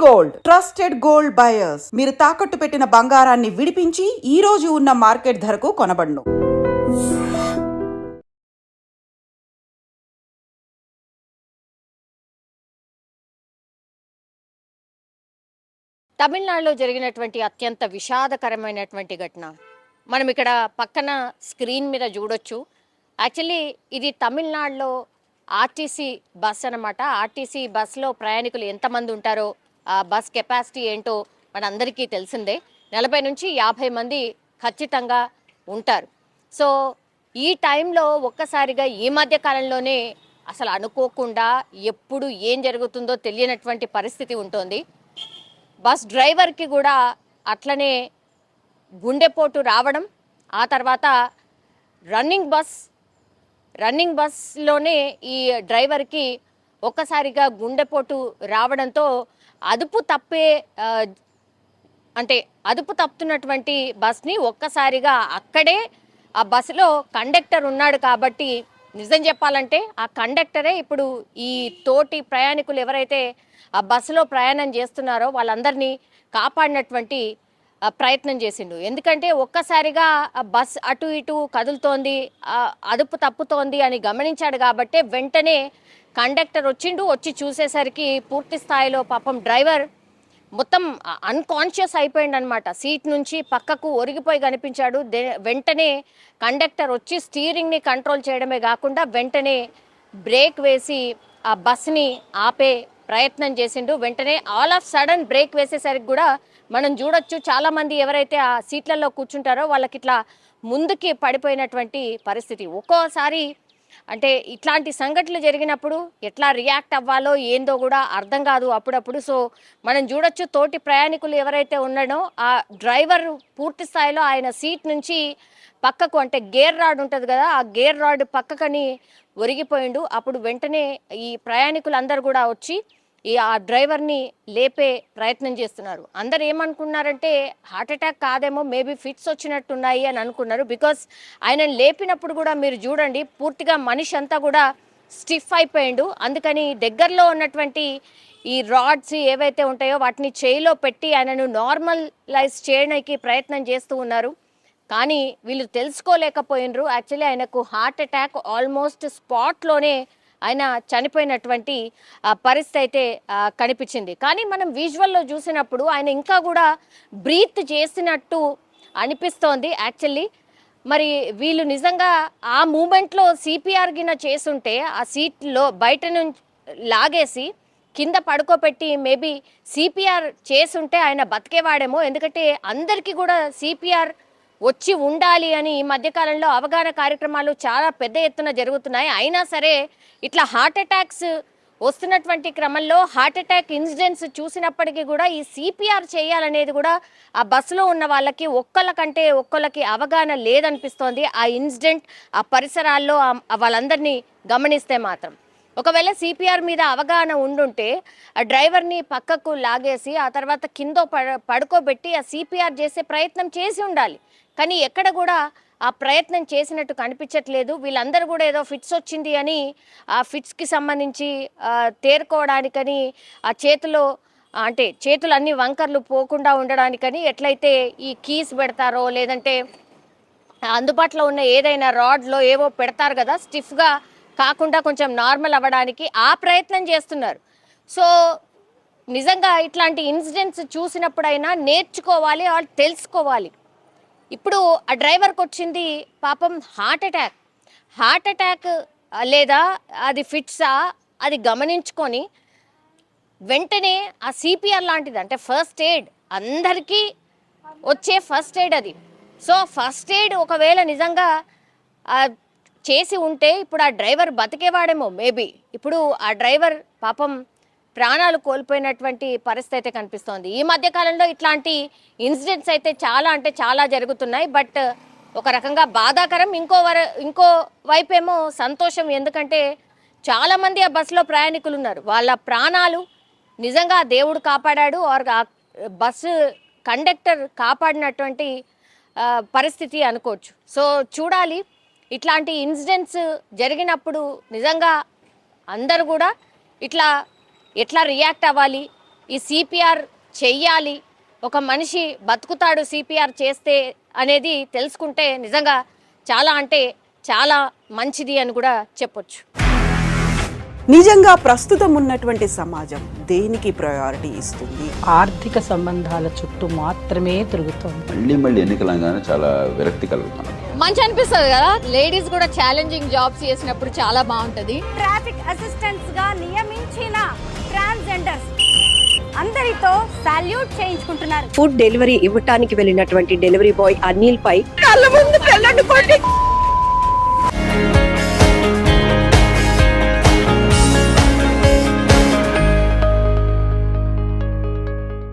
Gold trusted gold buyers మీరు తాకట్టు పెట్టిన బంగారాన్ని విడిపించి ఈ రోజు ఉన్న మార్కెట్ ధరకు కొనబడును. తమిళనాడులో జరిగినటువంటి అత్యంత విషాదకరమైనటువంటి ఘటన మనం ఇక్కడ పక్కన స్క్రీన్ మీద చూడొచ్చు. యాక్చువల్లీ ఇది తమిళనాడులో ఆర్టీసీ బస్ అనమాట. ఆర్టీసీ బస్సులో ప్రయాణికులు ఎంతమంది ఉంటారో, ఆ బస్ కెపాసిటీ ఏంటో మనందరికీ తెలిసిందే. 40 నుంచి 50 మంది ఖచ్చితంగా ఉంటారు. సో ఈ టైంలో ఒక్కసారిగా ఈ మధ్య కాలంలోనే అసలు అనుకోకుండా ఎప్పుడు ఏం జరుగుతుందో తెలియనటువంటి పరిస్థితి ఉంటుంది. బస్ డ్రైవర్కి కూడా అట్లనే గుండెపోటు రావడం, ఆ తర్వాత రన్నింగ్ బస్లోనే ఈ డ్రైవర్కి ఒక్కసారిగా గుండెపోటు రావడంతో అదుపు తప్పుతున్నటువంటి బస్ని ఒక్కసారిగా అక్కడే ఆ బస్సులో కండక్టర్ ఉన్నాడు కాబట్టి, నిజం చెప్పాలంటే ఆ కండక్టరే ఇప్పుడు ఈ తోటి ప్రయాణికులు ఎవరైతే ఆ బస్సులో ప్రయాణం చేస్తున్నారో వాళ్ళందరినీ కాపాడినటువంటి ప్రయత్నం చేసిండు. ఎందుకంటే ఒక్కసారిగా బస్ అటు ఇటు కదులుతోంది, అదుపు తప్పుతోంది అని గమనించాడు కాబట్టి వెంటనే కండక్టర్ వచ్చి చూసేసరికి పూర్తి స్థాయిలో పాపం డ్రైవర్ మొత్తం అన్కాన్షియస్ అయిపోయింది అనమాట. సీట్ నుంచి పక్కకు ఒరిగిపోయి కనిపించాడు. వెంటనే కండక్టర్ వచ్చి స్టీరింగ్ని కంట్రోల్ చేయడమే కాకుండా వెంటనే బ్రేక్ వేసి ఆ బస్ని ఆపే ప్రయత్నం చేసిండు. వెంటనే ఆల్ ఆఫ్ సడన్ బ్రేక్ వేసేసరికి కూడా మనం చూడొచ్చు, చాలామంది ఎవరైతే ఆ సీట్లలో కూర్చుంటారో వాళ్ళకి ఇట్లా ముందుకి పడిపోయినటువంటి పరిస్థితి. ఒక్కోసారి అంటే ఇట్లాంటి సంఘటనలు జరిగినప్పుడు ఎట్లా రియాక్ట్ అవ్వాలో ఏందో కూడా అర్థం కాదు అప్పుడప్పుడు. సో మనం చూడొచ్చు, తోటి ప్రయాణికులు ఎవరైతే ఉన్నాడో ఆ డ్రైవర్ పూర్తి స్థాయిలో ఆయన సీట్ నుంచి పక్కకు, అంటే గేర్ రాడ్ ఉంటుంది కదా, ఆ గేర్ రాడ్ పక్కకని ఒరిగిపోయిండు. అప్పుడు వెంటనే ఈ ప్రయాణికులందరూ కూడా వచ్చి ఆ డ్రైవర్ని లేపే ప్రయత్నం చేస్తున్నారు. అందరు ఏమనుకున్నారంటే హార్ట్ అటాక్ కాదేమో, మేబీ ఫిట్స్ వచ్చినట్టున్నాయి అని అనుకున్నారు. బికాస్ ఆయన లేపినప్పుడు కూడా మీరు చూడండి, పూర్తిగా మనిషి అంతా కూడా స్టిఫ్ అయిపోయిండు. అందుకని దగ్గరలో ఉన్నటువంటి ఈ రాడ్స్ ఏవైతే ఉంటాయో వాటిని చేయిలో పెట్టి ఆయనను నార్మలైజ్ చేయడానికి ప్రయత్నం చేస్తూ ఉన్నారు. కానీ వీళ్ళు తెలుసుకోలేకపోయినరు. యాక్చువల్లీ ఆయనకు హార్ట్ అటాక్ ఆల్మోస్ట్ స్పాట్లోనే ఆయన చనిపోయినటువంటి పరిస్థితి అయితే కనిపించింది. కానీ మనం విజువల్లో చూసినప్పుడు ఆయన ఇంకా కూడా బ్రీత్ చేసినట్టు అనిపిస్తోంది యాక్చువల్లీ. మరి వీళ్ళు నిజంగా ఆ మూమెంట్లో సిపిఆర్ గిన చేసుంటే ఆ సీట్లో బయట నుంచి లాగేసి కింద పడుకోబెట్టి మేబీ సిపిఆర్ చేసుంటే ఆయన బతికేవాడేమో. ఎందుకంటే అందరికీ కూడా సిపిఆర్ వచ్చి ఉండాలి అని ఈ మధ్యకాలంలో అవగాహన కార్యక్రమాలు చాలా పెద్ద ఎత్తున జరుగుతున్నాయి. అయినా సరే ఇట్లా హార్ట్ అటాక్స్ వస్తున్నటువంటి క్రమంలో హార్ట్ అటాక్ ఇన్సిడెంట్స్ చూసినప్పటికీ కూడా ఈ సిపిఆర్ చేయాలనేది కూడా ఆ బస్సులో ఉన్న వాళ్ళకి ఒక్కళ్ళకి అవగాహన లేదనిపిస్తోంది. ఆ ఇన్సిడెంట్ ఆ పరిసరాల్లో వాళ్ళందరినీ గమనిస్తే మాత్రం ఒకవేళ సిపిఆర్ మీద అవగాహన ఉండుంటే ఆ డ్రైవర్ని పక్కకు లాగేసి ఆ తర్వాత కింద పడుకోబెట్టి ఆ సిపిఆర్ చేసే ప్రయత్నం చేసి ఉండాలి. కానీ ఎక్కడ కూడా ఆ ప్రయత్నం చేసినట్టు కనిపించట్లేదు. వీళ్ళందరూ కూడా ఏదో ఫిట్స్ వచ్చింది అని ఆ ఫిట్స్కి సంబంధించి తేరుకోవడానికని ఆ చేతులు అన్ని వంకర్లు పోకుండా ఉండడానికని ఎట్లయితే ఈ కీస్ పెడతారో, లేదంటే అందుబాటులో ఉన్న ఏదైనా రాడ్లో ఏవో పెడతారు కదా, స్టిఫ్గా కాకుండా కొంచెం నార్మల్ అవ్వడానికి ఆ ప్రయత్నం చేస్తున్నారు. సో నిజంగా ఇట్లాంటి ఇన్సిడెంట్స్ చూసినప్పుడైనా నేర్చుకోవాలి, వాళ్ళు తెలుసుకోవాలి. ఇప్పుడు ఆ డ్రైవర్కి వచ్చింది పాపం హార్ట్ అటాక్ లేదా అది ఫిట్సా అది గమనించుకొని వెంటనే ఆ సిపిఆర్ లాంటిది, అంటే ఫస్ట్ ఎయిడ్, అందరికీ వచ్చే ఫస్ట్ ఎయిడ్ అది. సో ఫస్ట్ ఎయిడ్ ఒకవేళ నిజంగా చేసి ఉంటే ఇప్పుడు ఆ డ్రైవర్ బతికేవాడేమో మేబీ. ఇప్పుడు ఆ డ్రైవర్ పాపం ప్రాణాలు కోల్పోయినటువంటి పరిస్థితి అయితే కనిపిస్తోంది. ఈ మధ్యకాలంలో ఇట్లాంటి ఇన్సిడెంట్స్ అయితే చాలా జరుగుతున్నాయి. బట్ ఒక రకంగా బాధాకరం, ఇంకో వైపేమో సంతోషం. ఎందుకంటే చాలామంది ఆ బస్సులో ప్రయాణికులు ఉన్నారు, వాళ్ళ ప్రాణాలు నిజంగా దేవుడు కాపాడాడు, ఆర్ బస్సు కండక్టర్ కాపాడినటువంటి పరిస్థితి అనుకోవచ్చు. సో చూడాలి, ఇట్లాంటి ఇన్సిడెంట్స్ జరిగినప్పుడు నిజంగా అందరూ కూడా ఎట్లా రియాక్ట్ అవ్వాలి, ఈ సిపిఆర్ చెయ్యాలి, ఒక మనిషి బతుకుతాడు సిపిఆర్ చేస్తే అనేది తెలుసుకుంటే నిజంగా చాలా అంటే చాలా మంచిది అని కూడా చెప్పొచ్చు. నిజంగా ప్రస్తుతం ఉన్నటువంటి సమాజం దేనికి ప్రయారిటీ ఇస్తుంది? ఆర్థిక సంబంధాల చుట్టూ మాత్రమే తిరుగుతోంది. మళ్ళీ ఎన్నికలంగానే చాలా విరక్తి కలుగుతున్నాం. మంచి అనిపిస్తుంది కదా, లేడీస్ కూడా ఛాలెంజింగ్ జాబ్స్ చేసినప్పుడు చాలా బాగుంటది. ట్రాఫిక్ అసిస్టెంట్స్ గా నియమించిన ట్రాన్స్జెండర్స్ అందరితో సాల్యూట్ చేయించుకుంటున్నారు. ఫుడ్ డెలివరీ ఇవ్వటానికి వెళ్ళినటువంటి డెలివరీ బాయ్ అనిల్ పై కళ్ళ ముందు